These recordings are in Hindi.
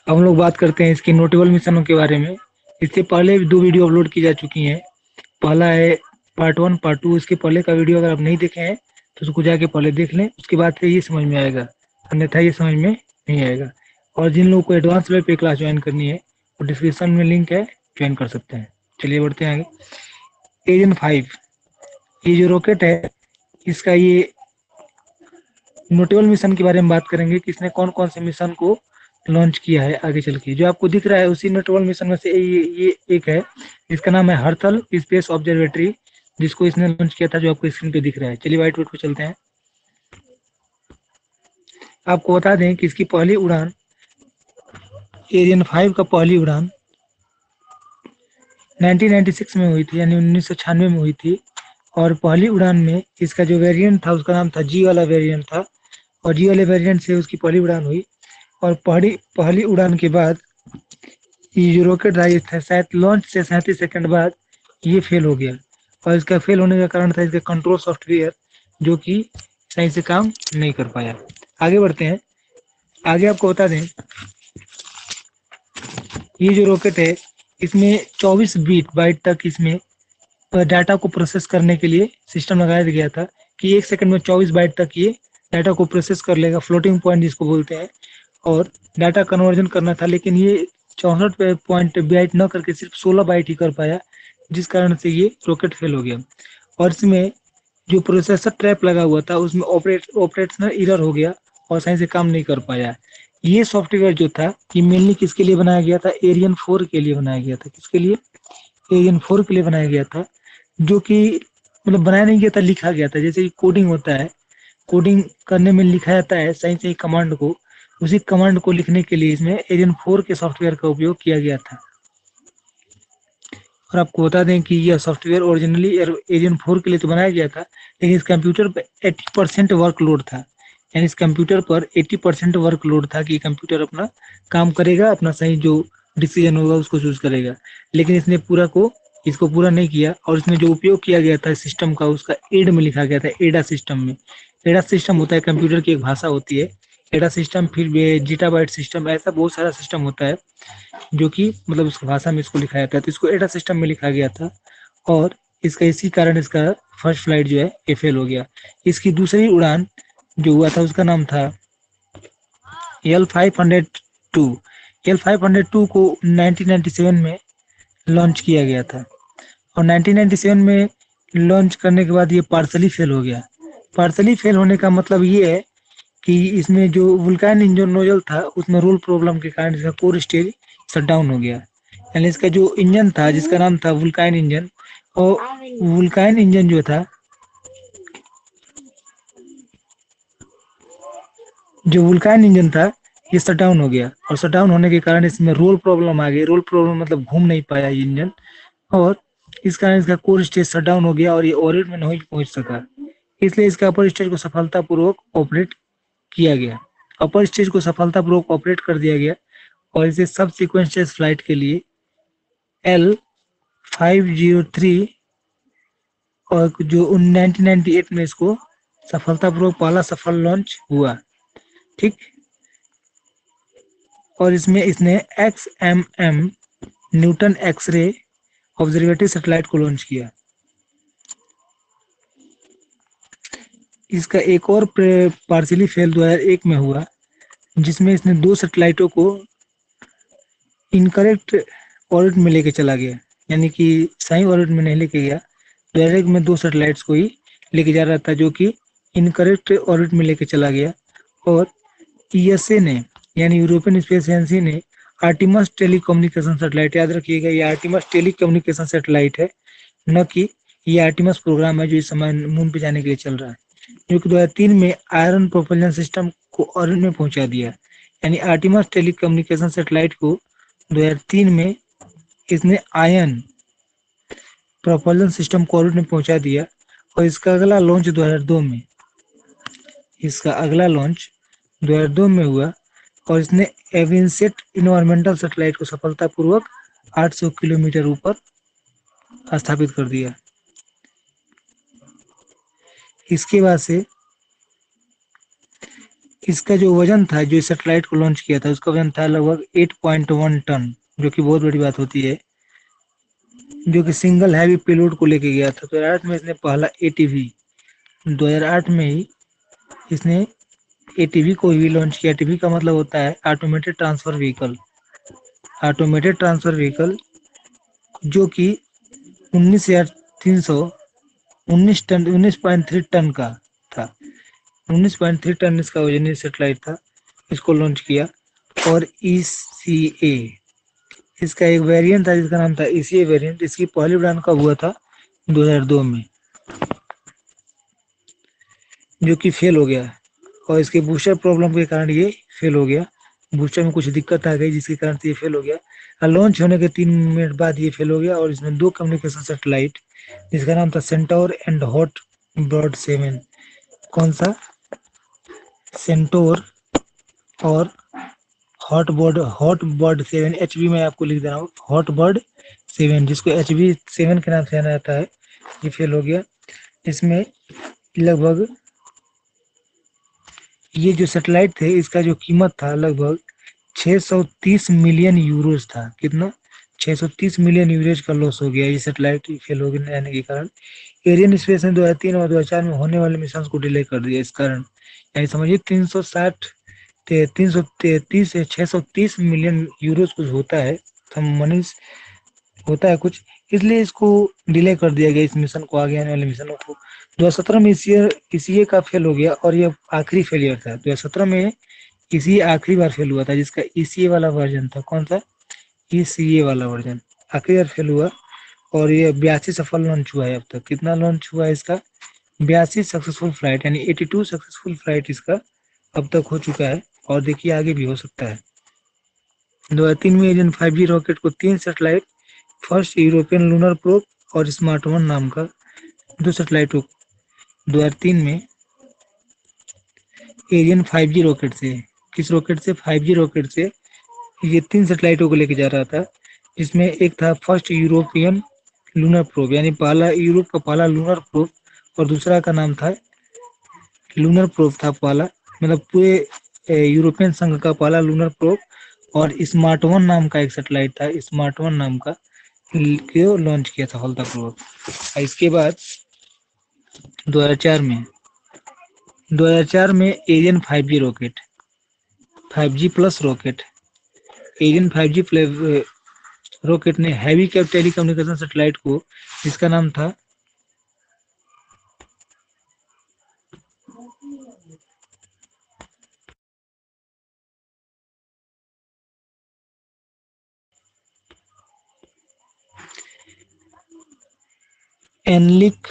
अब हम लोग बात करते हैं इसके नोटेबल मिशनों के बारे में। इससे पहले भी 2 वीडियो अपलोड की जा चुकी हैं। पहला है पार्ट 1, पार्ट 2। इसके पहले का वीडियो अगर आप नहीं देखे हैं तो उसको जाके पहले देख लें, उसके बाद फिर ये समझ में आएगा, अन्यथा ये समझ में नहीं आएगा। और जिन लोगों को एडवांस लेवल पे क्लास ज्वाइन करनी है वो डिस्क्रिप्शन में लिंक है, ज्वाइन कर सकते हैं। चलिए बढ़ते हैं आगे। एरियन 5, ये जो रॉकेट है, इसका ये नोटेबल मिशन के बारे में बात करेंगे कि इसने कौन कौन से मिशन को लॉन्च किया है आगे चल के। जो आपको दिख रहा है उसी नोटेबल मिशन में से ये एक है। इसका नाम है हर्थल स्पेस ऑब्जर्वेटरी, जिसको इसने लॉन्च किया था, जो आपको स्क्रीन पे दिख रहा है। चलिए व्हाइट बोर्ड पे चलते हैं। आपको बता दें कि इसकी पहली उड़ान, एरियन 5 का पहली उड़ान 1996 में हुई थी, यानी 1996 में हुई थी। और पहली उड़ान में इसका जो वेरिएंट था उसका नाम था जी वाला वेरिएंट था, और जी वाले वेरिएंट से उसकी पहली उड़ान हुई। और पहली पहली उड़ान के बाद ये जो रॉकेट था, ये शायद लॉन्च से 37 सेकंड बाद ये फेल हो गया। और इसका फेल होने का कारण था इसका कंट्रोल सॉफ्टवेयर, जो कि सही से काम नहीं कर पाया। आगे बढ़ते हैं। आगे आपको बता दें, ये जो रॉकेट है इसमें 24 बीट बाइट तक इसमें डाटा को प्रोसेस करने के लिए सिस्टम लगाया गया था, कि 1 सेकंड में 24 बाइट तक ये डाटा को प्रोसेस कर लेगा, फ्लोटिंग पॉइंट जिसको बोलते हैं। और डाटा कन्वर्जन करना था, लेकिन ये 64 पॉइंट बाइट न करके सिर्फ 16 बाइट ही कर पाया, जिस कारण से ये रॉकेट फेल हो गया। और इसमें जो प्रोसेसर ट्रैप लगा हुआ था उसमें ऑपरेशनल एरर हो गया और सही से काम नहीं कर पाया। ये सॉफ्टवेयर जो था ये मेनली किसके लिए बनाया गया था? एरियन 4 के लिए बनाया गया था। किसके लिए? एरियन 4 के लिए बनाया गया था। जो कि मतलब बनाया नहीं गया था, लिखा गया था। जैसे कि कोडिंग होता है, कोडिंग करने में लिखा जाता है सही सही कमांड को, उसी कमांड को लिखने के लिए इसमें एरियन 4 के सॉफ्टवेयर का उपयोग किया गया था। और आपको बता दें कि यह सॉफ्टवेयर ओरिजिनली एरियन 4 के लिए तो बनाया गया था, लेकिन इस कंप्यूटर पर 80% वर्कलोड था। यानी इस कंप्यूटर पर 80% वर्कलोड था कि कंप्यूटर अपना काम करेगा, अपना सही जो डिसीजन होगा उसको चूज करेगा। लेकिन इसने पूरा को इसको पूरा नहीं किया। और इसमें जो उपयोग किया गया था सिस्टम का, उसका एड में लिखा गया था, एडा सिस्टम में। एडा सिस्टम होता है कंप्यूटर की एक भाषा होती है, एडा सिस्टम। फिर जीटाबाइट सिस्टम, ऐसा बहुत सारा सिस्टम होता है जो कि मतलब उस भाषा में इसको लिखा जाता है। तो इसको एडा सिस्टम में लिखा गया था, और इसका इसी कारण इसका फर्स्ट फ्लाइट जो है ये फेल हो गया। इसकी दूसरी उड़ान जो हुआ था उसका नाम था L502। L502 को 1997 में लॉन्च किया गया था। और 1997 में लॉन्च करने के बाद ये पार्सली फेल हो गया। पार्सली फेल होने का मतलब ये है कि इसमें जो वुल्कान इंजन नोजल था उसमें रोल प्रॉब्लम के कारण इसका कोर स्टेज शट डाउन हो गया। यानी इसका जो इंजन था जिसका नाम था वुल्कान इंजन, और वुल्कान इंजन जो वुल्कान इंजन था ये शट डाउन हो गया। और शट डाउन होने के कारण इसमें रोल प्रॉब्लम आ गई। रोल प्रॉब्लम मतलब घूम नहीं पाया ये इंजन, और इस कारण इसका कोर स्टेज शट डाउन हो गया और ये ऑर्बिट में नहीं पहुंच सका। इसलिए इसका अपर स्टेज को सफलतापूर्वक ऑपरेट किया गया। अपर स्टेज को सफलतापूर्वक ऑपरेट कर दिया गया, और इसे सब सीक्वेंशियल फ्लाइट के लिए L503, और जो 1998 में इसको सफलतापूर्वक पहला सफल लॉन्च हुआ। ठीक। और इसमें इसने XMM Newton X-ray observatory satellite को लॉन्च किया। इसका एक और पार्सली फेल 2001 में हुआ, जिसमें इसने 2 सैटेलाइटों को इनकरेक्ट ऑर्बिट में लेके चला गया, यानी कि सही ऑर्बिट में नहीं लेके गया। 2001 में 2 सैटेलाइट्स को ही लेके जा रहा था, जो कि इनकरेक्ट ऑर्बिट में लेके चला गया। और ईएसए ने, यानी यूरोपियन स्पेस एजेंसी ने, आर्टिमस टेलीकम्युनिकेशन सैटेलाइट, याद रखिएगा ये आर्टिमस टेलीकम्युनिकेशन सैटेलाइट है, न कि ये आर्टिमस प्रोग्राम है जो इस समय मून पे जाने के लिए चल रहा है, जो कि 2003 में आयरन प्रोपल्शन सिस्टम को ऑर्बिट में पहुंचा दिया। यानी आर्टिमस टेलीकम्युनिकेशन सैटेलाइट को 2003 में इसने आयन प्रोपल्शन सिस्टम को ऑर्बिट में पहुंचा दिया। और इसका अगला लॉन्च 2002 में हुआ, और इसने एविनसेट इन्वायरमेंटल सैटेलाइट को सफलतापूर्वक 800 किलोमीटर ऊपर स्थापित कर दिया। इसके बाद से इसका जो वजन था, जो सैटेलाइट को लॉन्च किया था, उसका वजन था लगभग 8.1 टन, जो कि बहुत बड़ी बात होती है, जो कि सिंगल हैवी पेलोड को लेके गया था। 2008 में इसने पहला एटीवी, 2008 में ही इसने एटीवी को भी लॉन्च किया। एटीवी का मतलब होता है automated transfer vehicle. Automated transfer vehicle जो कि 19,300 19 टन 19.3 टन का था। 19.3 टन इसका वजनी सेटेलाइट था, इसको लॉन्च किया। और ईसीए, इसका एक वेरिएंट था जिसका नाम था ईसीए वेरिएंट। इसकी पहली उड़ान कब हुआ था? 2002 में, जो कि फेल हो गया। और इसके बूस्टर प्रॉब्लम के कारण ये फेल हो गया। बूस्टर में कुछ दिक्कत आ गई जिसके कारण ये फेल हो गया। और लॉन्च होने के 3 मिनट बाद ये फेल हो गया। और इसमें 2 कम्युनिकेशन सैटेलाइट, जिसका नाम था सेंटोर एंड हॉट बर्ड 7। कौन सा? सेंटोर और हॉट बर्ड 7, एचबी में आपको लिख दे रहा हूँ, हॉट बर्ड 7, जिसको HB7 के नाम से जाना जाता है, ये फेल हो गया। इसमें लगभग ये जो सैटेलाइट थे, इसका जो कीमत था लगभग 630 मिलियन यूरोज था। कितना? 630 मिलियन यूरोज का लॉस हो गया ये सैटेलाइट फेल हो जाने के कारण। एरियन स्पेस ने 2003 और 2004 में होने वाले मिशन को डिले कर दिया इस कारण। यानी समझिए 333 से 630 मिलियन यूरोज कुछ होता है, मनीष होता है कुछ, इसलिए इसको डिले कर दिया गया, इस मिशन को, आगे आने वाले मिशनों को। 2017 में इसी का फेल हो गया और ये आखिरी फेलियर था। 2017 में इसी आखिरी बार फेल हुआ था, जिसका ईसीए वाला वर्जन था। कौन सा? ईसीए वाला वर्जन आखिरी बार फेल हुआ। और ये 82 सफल लॉन्च हुआ है अब तक। कितना लॉन्च हुआ है इसका? 82 सक्सेसफुल फ्लाइट, यानी 82 सक्सेसफुल फ्लाइट इसका अब तक हो चुका है। और देखिए आगे भी हो सकता है। 2003 में एरियन 5G रॉकेट को 3 satellite, first European lunar probe और स्मार्ट वन नाम का 2 सैटेलाइट 2003 में एरियन 5G रॉकेट से, किस रॉकेट से? 5G रॉकेट से ये 3 सैटेलाइटों को लेके जा रहा था, जिसमें एक था फर्स्ट यूरोपियन लूनर प्रोब, यानी पहला यूरोप का पहला लूनर प्रोब, और दूसरा का नाम था लूनर प्रोब था पहला, मतलब पूरे यूरोपियन संघ का पहला लूनर प्रोब। और स्मार्ट वन नाम का एक सैटेलाइट था, स्मार्ट वन नाम का, को लॉन्च किया था सफलतापूर्वक। इसके बाद 2004 में 2004 में Ariane 5G rocket, 5G plus rocket, Ariane 5G rocket ने हैवी कैप टेलीकम्युनिकेशन सैटेलाइट को, जिसका नाम था एनलिक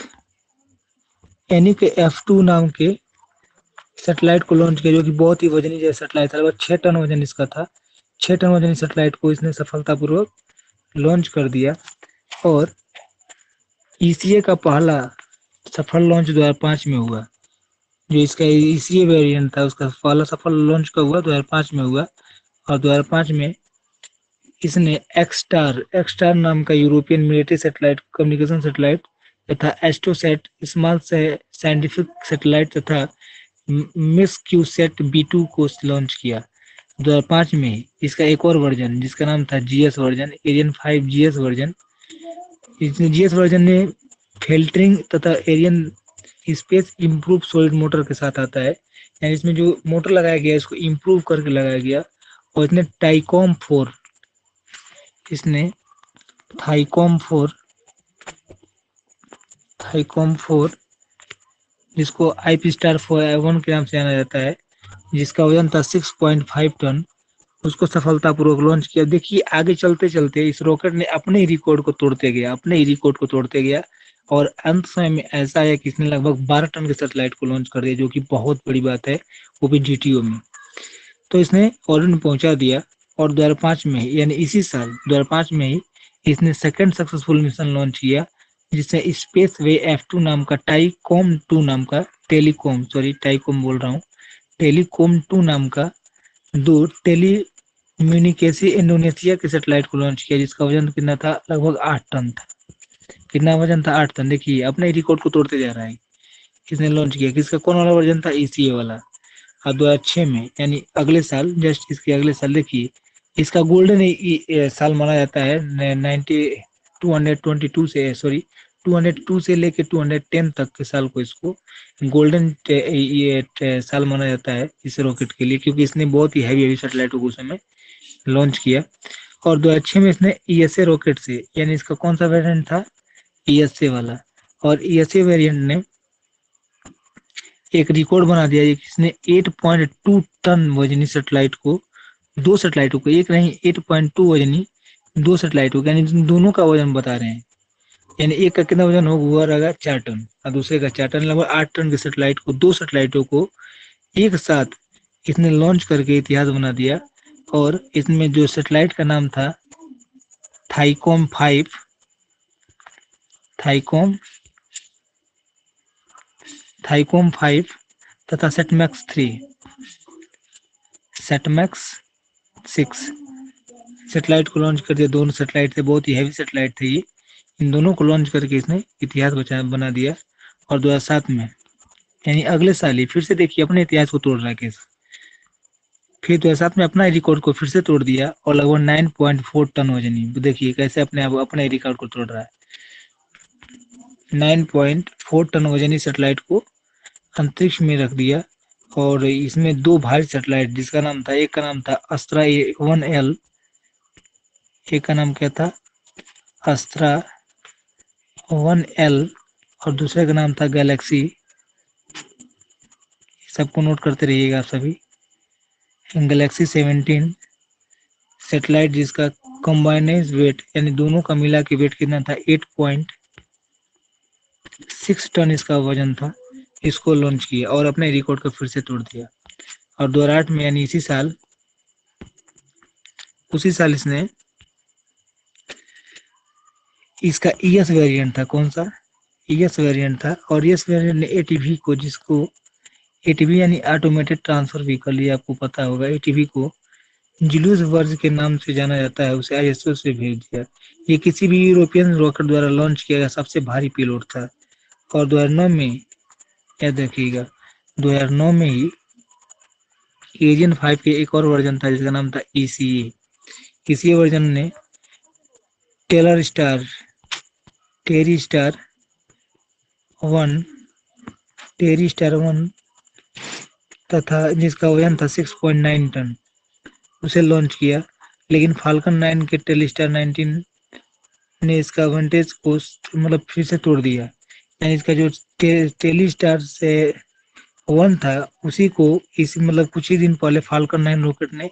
एनिक F2 नाम के सैटेलाइट को लॉन्च किया, जो कि बहुत ही वजनी जैसा सैटेलाइट था। लगभग 6 टन वजन इसका था। 6 टन वजनी सैटेलाइट को इसने सफलतापूर्वक लॉन्च कर दिया। और ईसीए का पहला सफल लॉन्च 2005 में हुआ। जो इसका ईसीए वेरिएंट था, उसका पहला सफल लॉन्च कब हुआ? 2005 में हुआ। और 2005 में इसने एक्सटार नाम का European military satellite, communication satellite तथा एस्ट्रोसैट स्मॉल साइंटिफिक सैटेलाइट तथा मिस क्यूसेट B2 को लॉन्च किया 2005 में। इसका एक और वर्जन, जिसका नाम था GS version, Ariane 5 GS version. इस जीएस वर्जन ने फिल्टरिंग तथा Ariane space improve solid motor के साथ आता है, यानी इसमें जो मोटर लगाया गया है इसको इम्प्रूव करके लगाया गया। और इसने इसने थाईकॉम 4 जिसको IP स्टार 1 के नाम से जाना जाता है, जिसका वजन था 6.5 टन, उसको सफलतापूर्वक लॉन्च किया। देखिए आगे चलते चलते इस रॉकेट ने अपने ही रिकॉर्ड को तोड़ते गया। और अंत समय में ऐसा है कि इसने लगभग 12 टन के सैटेलाइट को लॉन्च कर दिया, जो कि बहुत बड़ी बात है, वो भी GTO में। तो इसने ऑर्बिट में पहुंचा दिया। और 2005 में ही, यानी इसी साल 2005 में ही, इसने सेकंड सक्सेसफुल मिशन लॉन्च किया, जिससे स्पेस वे F2 नाम का टाइकॉम बोल रहा हूँ, टेलीकॉम 2 नाम का 2 टेलीम्यूनिकेसी इंडोनेशिया के सैटेलाइट को लॉन्च किया, जिसका वजन कितना था? लगभग 8 टन था। कितना वजन था? 8 टन। देखिए अपने रिकॉर्ड को तोड़ते जा रहा है। किसने लॉन्च किया? किसका कौन वाला वर्जन था? ईसीए वाला। और 2006 में यानी अगले साल, जस्ट इसके अगले साल देखिए, इसका गोल्डन साल माना जाता है 222 से, सॉरी 202 से लेके 210 तक के साल को इसको गोल्डन ये साल माना जाता है इस रॉकेट के लिए, क्योंकि इसने बहुत ही हैवी हैवी सैटेलाइट को उस समय लॉन्च किया। और 2006 में इसने ईएसए रॉकेट से, यानी इसका कौन सा वेरिएंट था, ईएसए वाला, और ईएसए वेरिएंट ने एक रिकॉर्ड बना दिया कि इसने 8.2 टन वजनी सैटेलाइट को, दो सैटेलाइटों को, एक नहीं 8.2 वजनी दो सैटेलाइटों को, यानी दोनों का वजन बता रहे हैं। यानी एक का कितना वजन होगा, हुआ रहेगा 4 टन, और दूसरे का 4 टन, लगभग 8 टन के सैटेलाइट को, दो सैटेलाइटों को एक साथ इसने लॉन्च करके इतिहास बना दिया। और इसमें जो सैटेलाइट का नाम था थाईकॉम 5, थाईकॉम थाईकॉम 5 तथा सेटमैक्स 3, सेटमैक्स 6 सैटेलाइट को लॉन्च कर दिया। दोनों सैटेलाइट थे, बहुत ही हैवी सैटेलाइट थे ये। इन दोनों को लॉन्च करके इसने इतिहास बना दिया। और 2007 में, यानी अगले साल ही, फिर से देखिए अपने इतिहास को तोड़ रहा है कैसे। फिर 2007 में अपना रिकॉर्ड को फिर से तोड़ दिया और लगभग 9.4 टन वजनी, देखिए कैसे अपने आप अपने रिकॉर्ड को तोड़ रहा है। 9.4 टन वजनी सैटेलाइट को अंतरिक्ष में रख दिया। और इसमें दो भारी सैटेलाइट, जिसका नाम था, एक का नाम था अस्त्रा 1L, एक का नाम क्या था, अस्त्रा 1L, और दूसरे का नाम था गैलेक्सी। सबको नोट करते रहिएगा आप सभी। गैलेक्सी 17 सैटेलाइट, जिसका कॉम्बाइनेज वेट, यानी दोनों का मिला के वेट कितना था, 8.6 टन इसका वजन था। इसको लॉन्च किया और अपने रिकॉर्ड को फिर से तोड़ दिया। और 2008 में, यानी इसी साल, उसी साल इसने इसका ईएस वेरिएंट था, कौन सा, ईएस वेरिएंट था। और ईएस वेरिएंट ने एटीवी को, जिसको एटीवी यानी ऑटोमेटेड ट्रांसफर व्हीकल, ये आपको पता होगा, एटीवी को जुलियस वर्ज के नाम से जाना जाता है, उसे आईएसओ से भेज दिया। ये किसी भी यूरोपियन रॉकेट द्वारा लॉन्च किया गया सबसे भारी पेलोड था। और 2009 में, याद रखिएगा, 2009 में ही एरियन 5 के एक और वर्जन था, जिसका नाम था ईसीए। इसी वर्जन ने टेलर स्टार टेरी स्टार वन टेरी स्टार वन तथा जिसका वजन था 6.9 टन, उसे लॉन्च किया। लेकिन फाल्कन 9 के टेलीस्टार 19 ने इसका एडवांटेज को मतलब फिर से तोड़ दिया। यानी इसका जो टेलीस्टार से वन था, उसी को इस मतलब कुछ ही दिन पहले फाल्कन 9 रॉकेट ने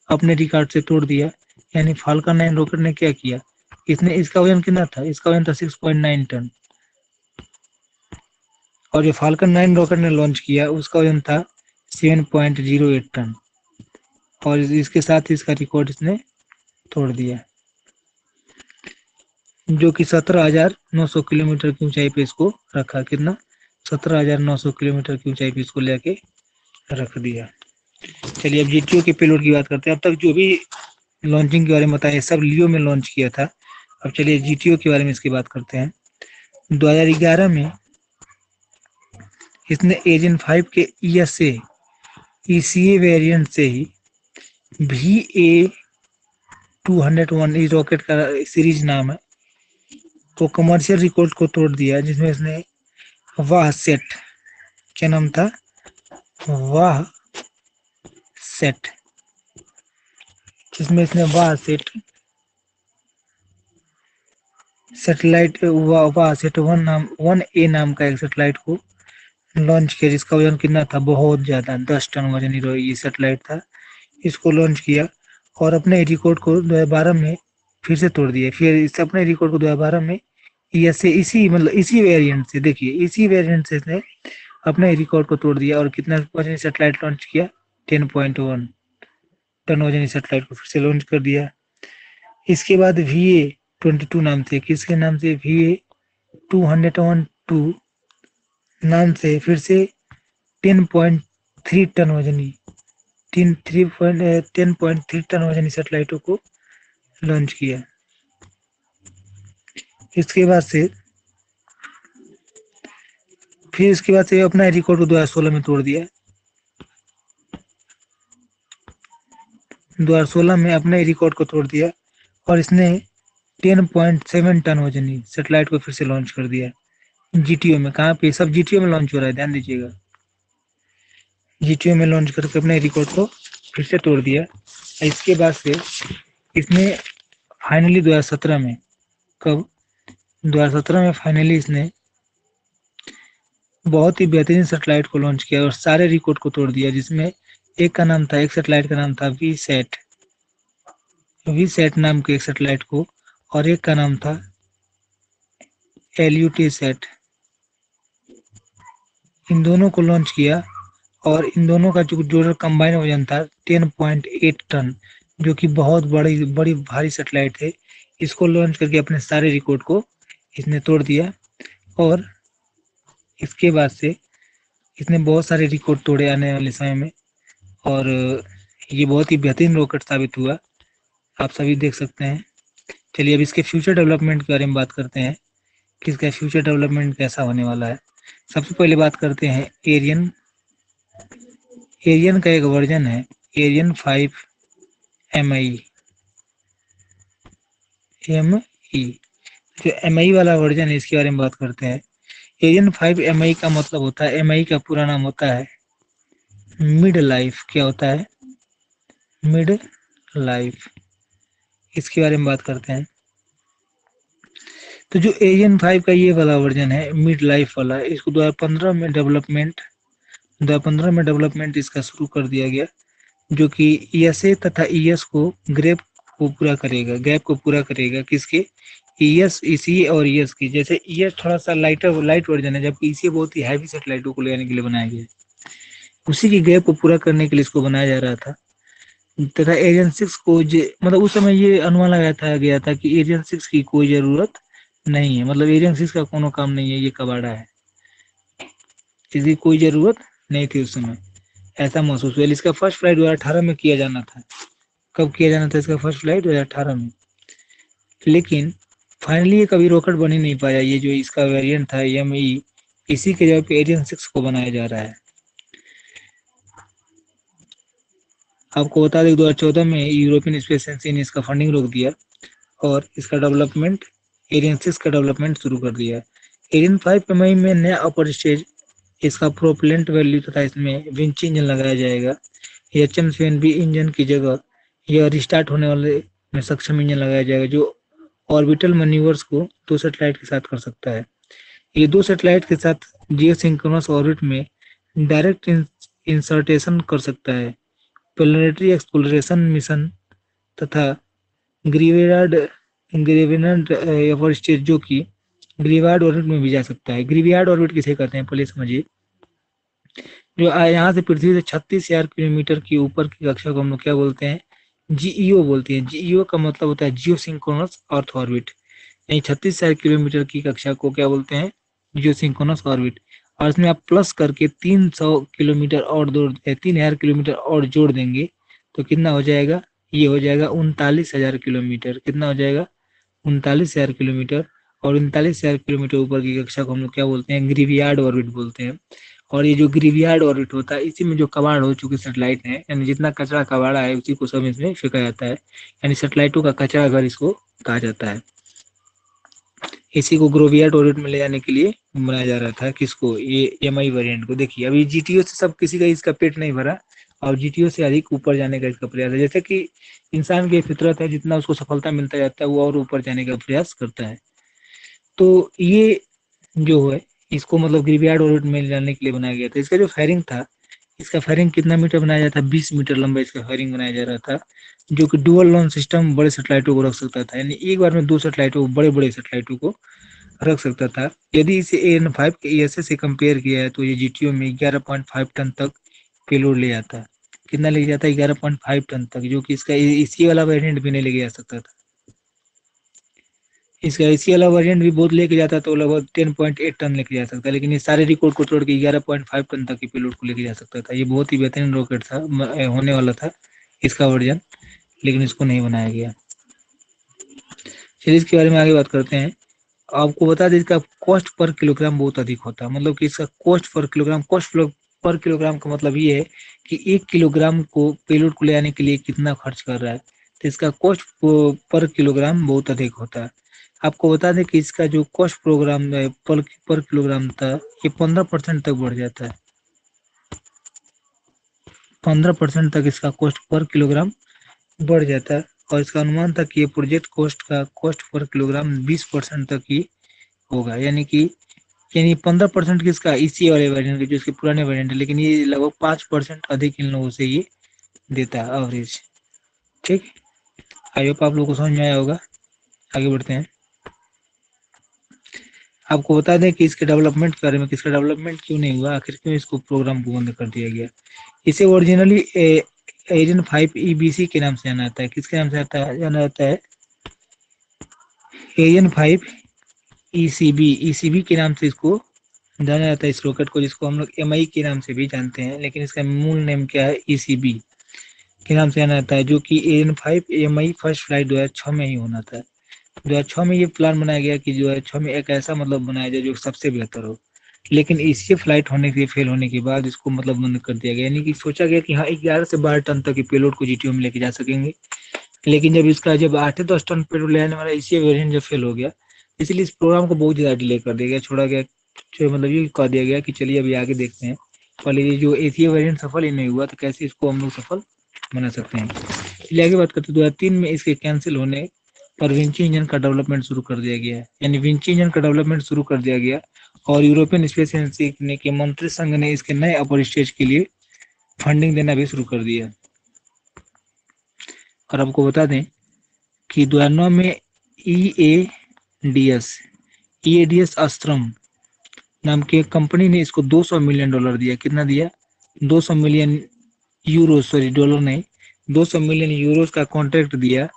अपने रिकॉर्ड से तोड़ दिया। यानी फाल्कन 9 रॉकेट ने क्या किया, इसने, इसका वजन कितना था, इसका वजन था 6.9 टन, और जो फाल्कन 9 रॉकेट ने लॉन्च किया उसका वजन था 7.08 टन, और इसके साथ ही इसका रिकॉर्ड इसने तोड़ दिया, जो कि 17,900 किलोमीटर की ऊंचाई पे इसको रखा। कितना, 17,900 किलोमीटर की ऊंचाई पे इसको लेके रख दिया। चलिए अब जीटीओ के पेलोड की बात करते हैं। अब तक जो भी लॉन्चिंग के बारे में बताया, सब लियो में लॉन्च किया था। अब चलिए जीटीओ के बारे में इसकी बात करते हैं। 2011 में इसने एजन 5 के ईएसए ईसीए वेरिएंट से ही VA201, इस रॉकेट का सीरीज नाम है, तो कमर्शियल रिकॉर्ड को तोड़ दिया, जिसमें इसने वाह सेट, क्या नाम था, वाह सेट, जिसमें इसने वाह सेट सैटेलाइट, वाह सेट 1A नाम का एक सैटेलाइट को लॉन्च किया, जिसका वजन कितना था, बहुत ज्यादा, 10 टन वजन ये सैटेलाइट था। इसको लॉन्च किया और अपने रिकॉर्ड को 2012 में फिर से तोड़ दिया। फिर इस अपने रिकॉर्ड को 2012 में ऐसे इसी मतलब इसी वेरिएंट से, देखिए इसी वेरिएंट से इसने अपने रिकॉर्ड को तोड़ दिया। और कितना वजनी सैटेलाइट लॉन्च किया, 10.1 टन वजनी सैटेलाइट को फिर से लॉन्च कर दिया। इसके बाद VA22 नाम से, किसके नाम से, VA212 नाम से फिर से 10.3 टन वजनी 10.3 टन वजनी सैटेलाइटों को लॉन्च किया। इसके बाद से फिर इसके बाद से अपना रिकॉर्ड को 2016 में तोड़ दिया। 2016 में अपने रिकॉर्ड को तोड़ दिया और इसने 10.7 टन वजनी सैटेलाइट को फिर से लॉन्च कर दिया जीटीओ में। कहाँ पे? सब जीटीओ में लॉन्च हो रहा है, ध्यान दीजिएगा। जीटीओ में लॉन्च करके अपने रिकॉर्ड को फिर से तोड़ दिया। इसके बाद से इसने फाइनली 2017 में, कब? 2017 में फाइनली इसने बहुत ही बेहतरीन सैटेलाइट को लॉन्च किया और सारे रिकॉर्ड को तोड़ दिया, जिसमें एक सैटेलाइट का नाम था वी सेट नाम के एक सैटेलाइट को, और एक का नाम था एलयूटी सेट। इन दोनों को लॉन्च किया और इन दोनों का जो टोटल कंबाइन वजन था 10.8 टन, जो कि बहुत बड़ी बड़ी भारी सैटेलाइट है। इसको लॉन्च करके अपने सारे रिकॉर्ड को इसने तोड़ दिया और इसके बाद से इसने बहुत सारे रिकॉर्ड तोड़े आने वाले समय में, और ये बहुत ही बेहतरीन रॉकेट साबित हुआ, आप सभी देख सकते हैं। चलिए अब इसके फ्यूचर डेवलपमेंट के बारे में बात करते हैं कि इसका फ्यूचर डेवलपमेंट कैसा होने वाला है। सबसे पहले बात करते हैं एरियन। एरियन का एक वर्जन है एरियन 5 ME। जो MI वाला वर्जन है इसके बारे में बात करते हैं। एरियन 5 MI का मतलब होता है, MI का पूरा नाम होता है मिड लाइफ। क्या होता है? Mid life. इसके बारे में बात करते हैं। तो जो एरियन 5 का ये वाला वर्जन है मिड लाइफ वाला, इसको 2015 में डेवलपमेंट इसका शुरू कर दिया गया, जो कि ESA तथा ES को गैप को पूरा करेगा। किसके? ESA और ES की। जैसे ES थोड़ा सा लाइट वर्जन है, जबकि ECA बहुत ही हैवी सैटेलाइटों को ले जाने के लिए बनाया गया है। उसी की गैप को पूरा करने के लिए इसको बनाया जा रहा था। तथा एरियन 6 को मतलब उस समय ये अनुमान लगाया गया था कि एरियन 6 की कोई जरूरत नहीं है, मतलब एरियन 6 का कोनो काम नहीं है, ये कबाड़ा है, इसकी कोई जरूरत नहीं थी उस समय, ऐसा महसूस हुआ। इसका फर्स्ट फ्लाइट 2018 में किया जाना था। कब किया जाना था इसका फर्स्ट फ्लाइट? 2018 में। लेकिन फाइनली ये कभी रॉकेट बन ही नहीं पाया। ये जो इसका वेरिएंट था ME, इसी के जगह पे एरियन 6 को बनाया जा रहा है। आपको बता दें 2014 में यूरोपियन स्पेस एजेंसी ने इसका फंडिंग रोक दिया और इसका डेवलपमेंट एरियन 6 का डेवलपमेंट शुरू कर दिया। एरियन 5 MI में नया अपर स्टेज, इसका प्रोपेलेंट वैल्यू तथा इसमें विंच इंजन लगाया जाएगा। HM7B इंजन की जगह यह रिस्टार्ट होने वाले में सक्षम इंजन लगाया जाएगा, जो ऑर्बिटल मैन्यूवर्स को दो सैटेलाइट के साथ कर सकता है। ये दो सैटेलाइट के साथ जियोसिंक्रोनस ऑर्बिट में डायरेक्ट इंसर्टेशन कर सकता है। प्लानेटरी एक्सप्लोरेशन मिशन तथा ग्रीवेरार्ड ग्रेविनड अपर स्टेज, जो कि ग्रीवार्ड ऑर्बिट में भी जा सकता है। ग्रीवियार्ड ऑर्बिट किसे कहते हैं पहले समझिए। जो यहाँ से पृथ्वी से 36,000 किलोमीटर की ऊपर की कक्षा को हम लोग क्या बोलते हैं? GEO बोलते हैं। GEO का मतलब होता है जियो सिंक्रोनस अर्थ ऑर्बिट। यानी 36,000 किलोमीटर की कक्षा को क्या बोलते हैं? जियो सिंक्रोनस ऑर्बिट। और इसमें आप प्लस करके 300 किलोमीटर और 3,000 किलोमीटर और जोड़ देंगे तो कितना हो जाएगा? ये हो जाएगा 39,000 किलोमीटर। कितना हो जाएगा? 39,000 किलोमीटर। और 39,000 किलोमीटर ऊपर की कक्षा को हम लोग क्या बोलते हैं? ग्रीवियार्ड ऑर्बिट बोलते हैं। और ये जो ग्रीवियार्ड ऑर्बिट होता है, इसी में जो कबाड़ हो चुके सैटेलाइट है, यानी जितना कचरा कबाड़ा है उसी को सब इसमें फेंका जाता है। यानी सैटेलाइटों का कचरा घर इसको कहा जाता है। इसी को ग्रोवियार्ड ऑर्बिट में ले जाने के लिए बनाया जा रहा था। किसको? ये MI वेरिएंट को। देखिए अभी GTO से सब किसी का इसका पेट नहीं भरा और GTO से अधिक ऊपर जाने का इसका प्रयास है। जैसे कि इंसान की फितरत है, जितना उसको सफलता मिलता जाता है वो और ऊपर जाने का प्रयास करता है। तो ये जो है इसको मतलब ग्रीवियार्ड ऑर्बिट में ले जाने के लिए बनाया गया था। इसका जो फायरिंग था, इसका फायरिंग कितना मीटर बनाया जाता था? 20 मीटर लंबा इसका फायरिंग बनाया जा रहा था, जो कि डुअल लॉन्च सिस्टम बड़े सैटेलाइटों को रख सकता था। यानी एक बार में दो सैटेलाइटों को, बड़े बड़े सैटेलाइटों को रख सकता था। यदि इसे AN5 के ESA से कंपेयर किया है तो ये GTO में 11.5 टन तक पेलोड ले जाता है। कितना ले जाता है? 11.5 टन तक, जो कि इसका इसी वाला वेरिएंट भी नहीं लेके जा सकता था। इसका इसी वाला वेरिएंट भी बहुत लेके जाता तो लगभग 10.8 टन लेके जा सकता है, लेकिन ये सारे रिकॉर्ड को तोड़ के 11.5 टन तक की पेलोड को लेके जा सकता था। ये बहुत ही बेहतरीन रॉकेट था, होने वाला था इसका वर्जन, लेकिन इसको नहीं बनाया गया। चलिए इसके बारे में आगे बात करते हैं। आपको बता दें इसका कॉस्ट पर किलोग्राम बहुत अधिक होता है, मतलब कि इसका कॉस्ट पर किलोग्राम पर किलोग्राम का मतलब ये है कि 1 किलोग्राम को पेलोड को ले आने के लिए कितना खर्च कर रहा है, तो इसका कॉस्ट पर किलोग्राम बहुत अधिक होता है। आपको बता दें कि इसका जो कॉस्ट प्रोग्राम पर किलोग्राम था, ये 15% तक बढ़ जाता है। 15% तक इसका कॉस्ट पर किलोग्राम बढ़ जाता है। और इसका अनुमान था कि ये प्रोजेक्ट कॉस्ट पर किलोग्राम 20% तक ही होगा, यानी 15% किसका, इसी वाले वेरिएंट के, जो इसके पुराने वेरिएंट है, लेकिन ये लगभग 5% अधिक इन लोगों से ये देता है एवरेज। ठीक, आई होप आप लोगों को समझ में आया होगा। आगे बढ़ते हैं। आपको बता दें कि इसके डेवलपमेंट के बारे में, किसका डेवलपमेंट क्यों नहीं हुआ, आखिर क्यों इसको प्रोग्राम को बंद कर दिया गया। इसे ओरिजिनली एजन 5 EBC के नाम से जाना जाता है। किसके नाम से जाना जाता है? एजन 5 ECB के नाम से इसको जाना जाता है, इस रॉकेट को, जिसको हम लोग MI के नाम से भी जानते हैं, लेकिन इसका मूल नेम क्या है, ECB के नाम से जाना जाता है, जो कि AN5 MI फर्स्ट फ्लाइट 2006 में ही होना था। 2006 में ये प्लान बनाया गया कि 2006 में एक ऐसा मतलब बनाया जाए जो सबसे बेहतर हो, लेकिन इसके फ्लाइट होने के फेल होने के बाद इसको मतलब बंद कर दिया गया। यानी कि सोचा गया कि हाँ 11 से 12 टन तक की पेलोड को GTO में लेके जा सकेंगे, लेकिन जब 8 10 टन पेलोड ले आने वाला इसी वेरिएंट जब फेल हो गया, इसलिए इस प्रोग्राम को बहुत ज्यादा डिले कर दिया गया, छोड़ा गया। मतलब ये कह दिया गया कि चलिए अभी आगे देखते हैं, पहले ये जो एसीए वेरिएंट सफल ही नहीं हुआ तो कैसे इसको हम लोग सफल बना सकते हैं। चलिए आगे बात करते हैं। 2003 में इसके कैंसिल होने पर विंची इंजन का डेवलपमेंट शुरू कर दिया गया है, यानी विंची इंजन का डेवलपमेंट शुरू कर दिया गया, और यूरोपियन स्पेस एजेंसी ने के मंत्री संघ ने इसके नए अपर स्टेज के लिए फंडिंग देना भी शुरू कर दिया। और आपको बता दें कि 2009 में EADS EADS अस्त्रम नाम की एक कंपनी ने इसको $200 मिलियन दिया। कितना दिया? 200 मिलियन यूरो, सॉरी डॉलर नहीं, 200 मिलियन यूरो का कॉन्ट्रैक्ट दिया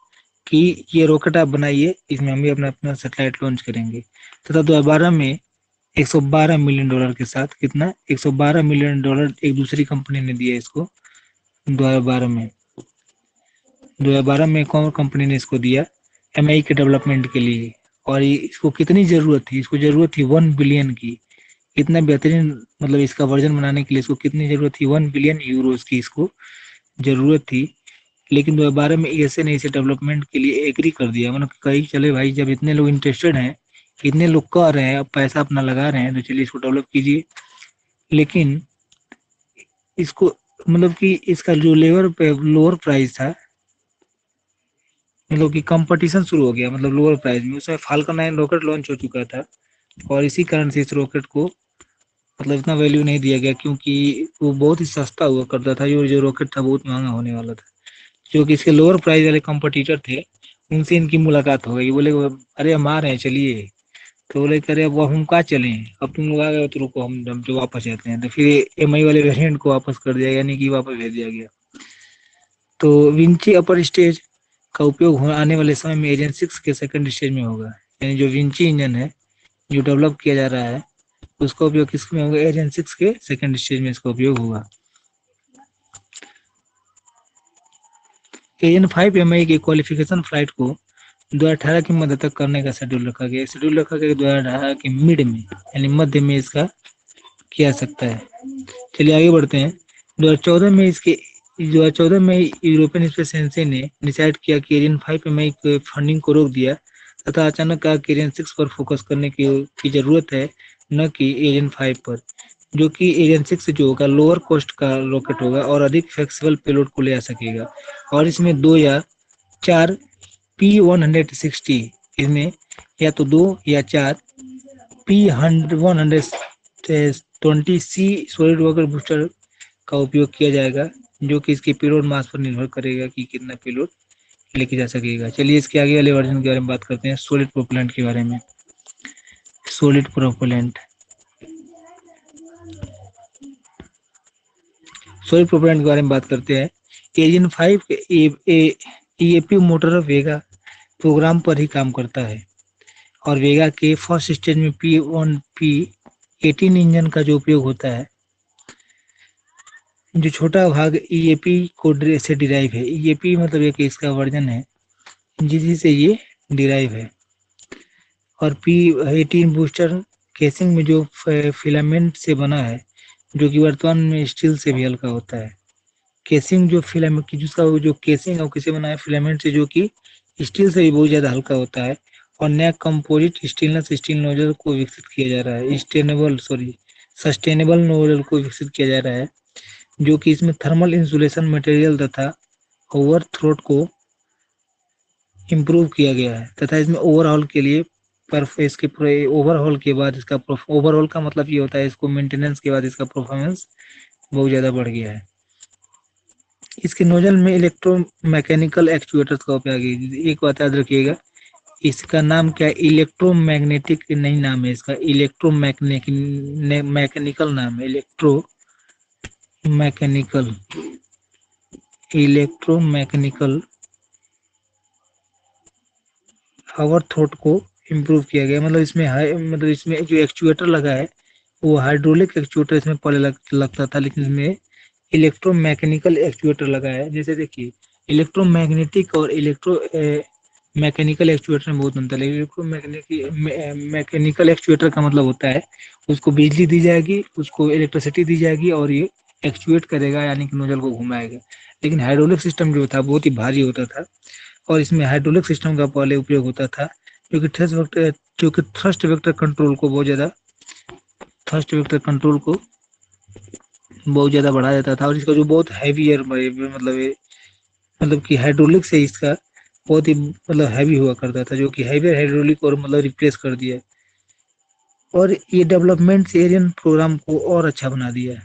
कि ये रॉकेट आप बनाइए, इसमें हम भी अपना अपना सैटेलाइट लॉन्च करेंगे। तथा 2012 में $112 मिलियन के साथ, कितना, $112 मिलियन एक दूसरी कंपनी ने दिया इसको 2012 में। 2012 में एक और कंपनी ने इसको दिया MI के डेवलपमेंट के लिए। और इसको कितनी जरूरत थी? इसको जरूरत थी 1 बिलियन की। इतना बेहतरीन मतलब इसका वर्जन बनाने के लिए इसको कितनी जरूरत थी? 1 बिलियन यूरोज की इसको जरूरत थी। लेकिन 2012 में ESA ने इसे डेवलपमेंट के लिए एग्री कर दिया। मतलब कही चले भाई, जब इतने लोग इंटरेस्टेड हैं, इतने लोग कर रहे हैं, अब पैसा अपना लगा रहे हैं, तो चलिए इसको डेवलप कीजिए। लेकिन इसको मतलब कि इसका जो लेवर पे लोअर प्राइस था, मतलब कि कंपटीशन शुरू हो गया, मतलब लोअर प्राइस में उसमें फाल्कन 9 रॉकेट लॉन्च हो चुका था, और इसी कारण से इस रॉकेट को मतलब इतना वैल्यू नहीं दिया गया, क्योंकि वो बहुत ही सस्ता हुआ करता था। जो रॉकेट था बहुत महंगा होने वाला था। जो कि इसके लोअर प्राइस वाले कंपटीटर थे, उनसे इनकी मुलाकात हो गई। बोले अरे हम आ रहे हैं चलिए। तो बोले करे अब हम कहाँ चले, अब तुम लोग आ गए हो तो रुको, हम जो वापस जाते हैं। तो फिर MI वाले वेरिएंट को वापस कर दिया, यानी कि वापस भेज दिया गया। तो विंची अपर स्टेज का उपयोग आने वाले समय में एजेंट 6 के सेकंड स्टेज में होगा। यानी जो विंची इंजन है जो डेवलप किया जा रहा है, उसका उपयोग किसमें होगा? एजेंट 6 के सेकंड स्टेज में इसका उपयोग होगा। AN5 MI की क्वालिफिकेशन फ्लाइट को 2018 की मध्य तक करने का शेड्यूल रखा गया। 2018 के मिड में, यानी मध्य में इसका किया सकता है। चलिए आगे बढ़ते हैं। 2014 में इसके 2014 में यूरोपियन स्पेस एजेंसी ने डिसाइड किया कि AN5 MI के फंडिंग को रोक दिया, तथा अचानक कहा कि AN6 पर फोकस करने की जरूरत है, न कि AN5 पर, जो कि AN6 जो होगा लोअर कॉस्ट का रॉकेट होगा और अधिक फ्लेक्सिबल पेलोड को ले आ सकेगा। और इसमें 2 या 4 P160, इसमें या तो 2 या 4 P120C सॉलिड रॉकेट बूस्टर का उपयोग किया जाएगा, जो कि इसके पेलोड मास पर निर्भर करेगा कि कितना पेलोड लेके जा सकेगा। चलिए इसके आगे वाले वर्जन के बारे में बात करते हैं, सॉलिड प्रोपेलेंट के बारे में। सॉलिड प्रोपेलेंट सॉलिड प्रोपेलेंट के बारे में बात करते हैं। एजिन 5 EAP मोटर वेगा प्रोग्राम पर ही काम करता है, और वेगा के फर्स्ट स्टेज में P18 इंजन का जो उपयोग होता है, जो छोटा भाग EAP को से डिराइव है। EAP मतलब एक इसका वर्जन है जिससे ये डिराइव है। और P18 बूस्टर केसिंग में जो फिलामेंट से बना है, जो कि वर्तमान में स्टील से भी हल्का होता है। केसिंग जो फिलामेंट की जिसका वो जो केसिंग है वो किसे बनाया फिलामेंट से, जो कि स्टील से भी बहुत ज्यादा हल्का होता है। और नया कंपोजिट स्टेनलेस स्टील नोजल को विकसित किया जा रहा है, सस्टेनेबल नोजल को विकसित किया जा रहा है, जो कि इसमें थर्मल इंसुलेशन मटेरियल तथा ओवर थ्रोट को इम्प्रूव किया गया है, तथा इसमें ओवरऑल के लिए इसके पूरे ओवरऑल के बाद इसका ओवरऑल का मतलब ये होता है इसको मेंटेनेंस के बाद इसका परफॉर्मेंस बहुत ज्यादा बढ़ गया है। इसके नोजल में इलेक्ट्रोमैकेनिकल एक्चुएटर्स का उपयोग है। एक बात याद रखिएगा, इसका नाम क्या है, इलेक्ट्रोमैग्नेटिक नहीं नाम है इसका, मैकेनिकल नाम है, मैकेनिकल इलेक्ट्रोमैकेनिकल पावर थ्रोट को इम्प्रूव किया गया। मतलब इसमें मतलब इसमें जो एक्चुएटर लगा है वो हाइड्रोलिक एक्चुएटर इसमें पहले लगता था, लेकिन इसमें इलेक्ट्रोमैकेनिकल एक्चुएटर लगा है। जैसे देखिए, इलेक्ट्रोमैग्नेटिक और इलेक्ट्रो मैकेनिकल एक्चुएटर में बहुत अंतर है। मैकेनिकल एक्चुएटर का मतलब होता है उसको बिजली दी जाएगी, उसको इलेक्ट्रिसिटी दी जाएगी और ये एक्चुएट करेगा, यानी कि नोजल को घुमाएगा। लेकिन हाइड्रोलिक सिस्टम जो था बहुत ही भारी होता था, और इसमें हाइड्रोलिक सिस्टम का पहले उपयोग होता था, क्योंकि थ्रस्ट वेक्टर कंट्रोल को बहुत ज्यादा बढ़ा देता था। और इसका जो बहुत हैवी मतलब कि हाइड्रोलिक से इसका बहुत ही मतलब हैवी हुआ करता था, जो कि हैवी हाइड्रोलिक और मतलब रिप्लेस कर दिया। और ये डेवलपमेंट से एरियन प्रोग्राम को और अच्छा बना दिया है।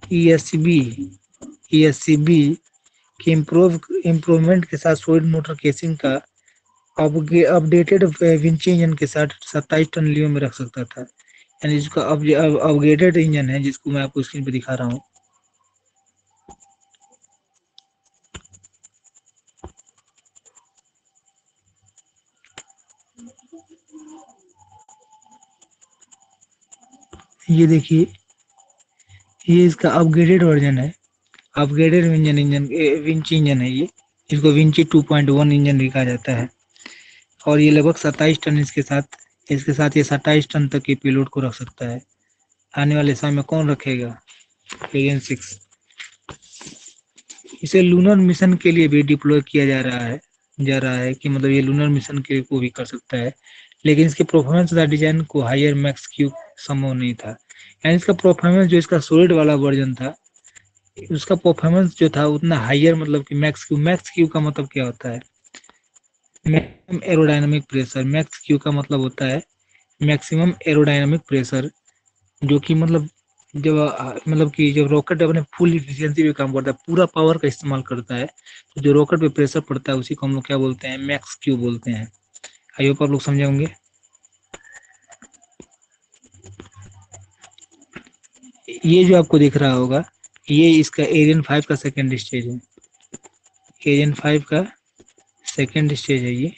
ईएससीबी ईएससीबी की इम्प्रूवमेंट के साथ सॉलिड मोटर केसिंग का अपडेटेड विंची इंजन के साथ 27 टन लियो में रख सकता था। यानी जिसका अपग्रेडेड इंजन है, जिसको मैं आपको स्क्रीन पे दिखा रहा हूँ। ये देखिए, ये इसका अपग्रेडेड वर्जन है, अपग्रेडेड विंची इंजन है ये। इसको विंची 2.1 इंजन भी कहा जाता है। और ये लगभग 27 टन इसके साथ ये 27 टन तक के पेलोड को रख सकता है। आने वाले समय में कौन रखेगा, एरियन 6। इसे लूनर मिशन के लिए भी डिप्लॉय किया जा रहा है कि मतलब ये लूनर मिशन के को भी कर सकता है। लेकिन इसके परफॉर्मेंस तथा डिजाइन को हायर मैक्स क्यू संभव नहीं था। यानी इसका परफॉर्मेंस जो इसका सॉलिड वाला वर्जन था, उसका परफॉर्मेंस जो था उतना हायर, मतलब कि मैक्स क्यू का मतलब क्या होता है, maximum aerodynamic pressure. Max Q का मतलब होता है मैक्सिमम एरोडायनामिक प्रेशर, जो कि मतलब कि जब रॉकेट अपने फुल इफिशियंसी पे काम करता है, पूरा पावर का इस्तेमाल करता है, तो जो रॉकेट पे प्रेशर पड़ता है उसी को हम लोग क्या बोलते हैं, मैक्स क्यू बोलते हैं। आई होप आप लोग समझे होंगे। ये जो आपको दिख रहा होगा, ये इसका एरियन 5 का सेकेंड स्टेज है। एरियन 5 का सेकेंड स्टेज है ये।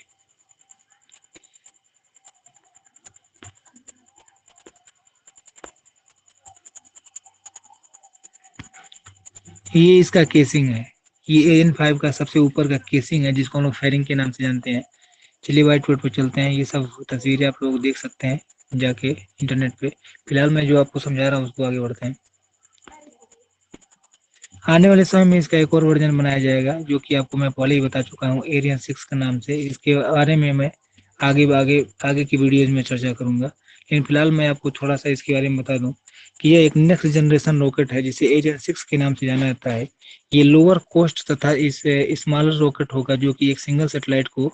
ये इसका केसिंग है। ये एरियन 5 का सबसे ऊपर का केसिंग है, जिसको हम लोग फेरिंग के नाम से जानते हैं। चलिए व्हाइट बोर्ड पर चलते हैं। ये सब तस्वीरें आप लोग देख सकते हैं जाके इंटरनेट पे। फिलहाल मैं जो आपको समझा रहा हूँ उसको आगे बढ़ते हैं। आने वाले समय में इसका एक और वर्जन बनाया जाएगा, जो कि आपको मैं पहले ही बता चुका हूँ, एरियन 6 के नाम से। इसके बारे में मैं आगे आगे आगे की वीडियोज में चर्चा करूंगा। लेकिन फिलहाल मैं आपको थोड़ा सा इसके बारे में बता दूं कि यह एक नेक्स्ट जनरेशन रॉकेट है, जिसे एरियन 6 के नाम से जाना जाता है। ये लोअर कोस्ट तथा इस स्मॉलर रॉकेट होगा, जो कि एक सिंगल सेटेलाइट को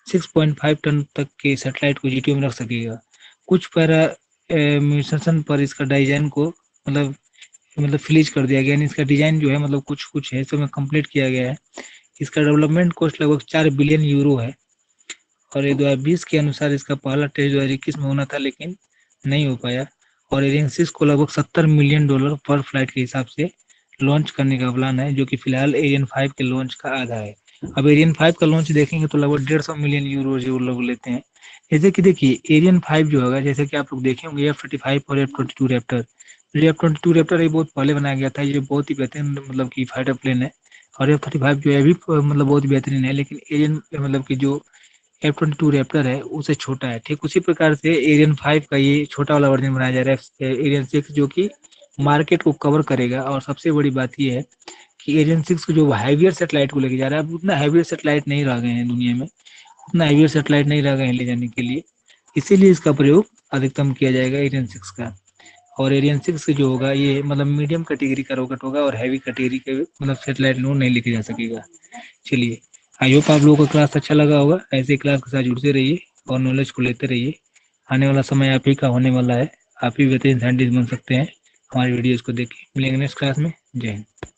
6.5 टन तक के सेटेलाइट को जीटीओ में रख सकेगा। कुछ पैरा मिशन पर इसका डिजाइन को फिनिश कर दिया गया। इसका डिजाइन जो है मतलब कुछ कुछ है इसमें कंप्लीट किया गया है। इसका डेवलपमेंट कॉस्ट लगभग 4 बिलियन यूरो है। और ये 2020 के अनुसार इसका पहला टेस्ट 2021 में होना था, लेकिन नहीं हो पाया। और एरियन 6 को लगभग $70 मिलियन पर फ्लाइट के हिसाब से लॉन्च करने का प्लान है, जो कि फिलहाल एरियन 5 के लॉन्च का आधा है। अब एरियन 5 का लॉन्च देखेंगे तो लगभग 150 मिलियन यूरो जो लोग लेते हैं। जैसे कि देखिए, एरियन 5 जो होगा, जैसे कि आप लोग देखे होंगे F-35 और F-22 रैप्टर। जो F-22 रैप्टर ये बहुत पहले बनाया गया था, ये बहुत ही बेहतरीन मतलब कि फाइटर प्लेन है। और F-35 जो है भी मतलब बहुत ही बेहतरीन है। लेकिन एरियन मतलब कि जो F-22 रैप्टर है उसे छोटा है। ठीक उसी प्रकार से एरियन 5 का ये छोटा वाला वर्जन बनाया जा रहा है, एरियन 6, जो कि मार्केट को कवर करेगा। और सबसे बड़ी बात ये है कि एरियन 6 जो हैवियर सेटेलाइट को लेके जा रहा है, अब उतना हैवियर सेटेलाइट नहीं रह गए हैं दुनिया में, उतना हैवियर सेटेलाइट नहीं रह गए हैं ले जाने के लिए, इसीलिए इसका प्रयोग अधिकतम किया जाएगा एरियन 6 का। और एरियन 6 जो होगा ये मतलब मीडियम कैटेगरी का रॉकेट होगा, और हैवी कैटेगरी के मतलब सेटेलाइट लोग नहीं लेके जा सकेगा। चलिए, आई होप आप लोगों को क्लास अच्छा लगा होगा। ऐसे क्लास के साथ जुड़ते रहिए और नॉलेज को लेते रहिए। आने वाला समय आप ही का होने वाला है, आप ही बेहतरीन साइंटिस्ट बन सकते हैं। हमारी वीडियोस को देखिए। मिलेंगे नेक्स्ट क्लास में। जय हिंद।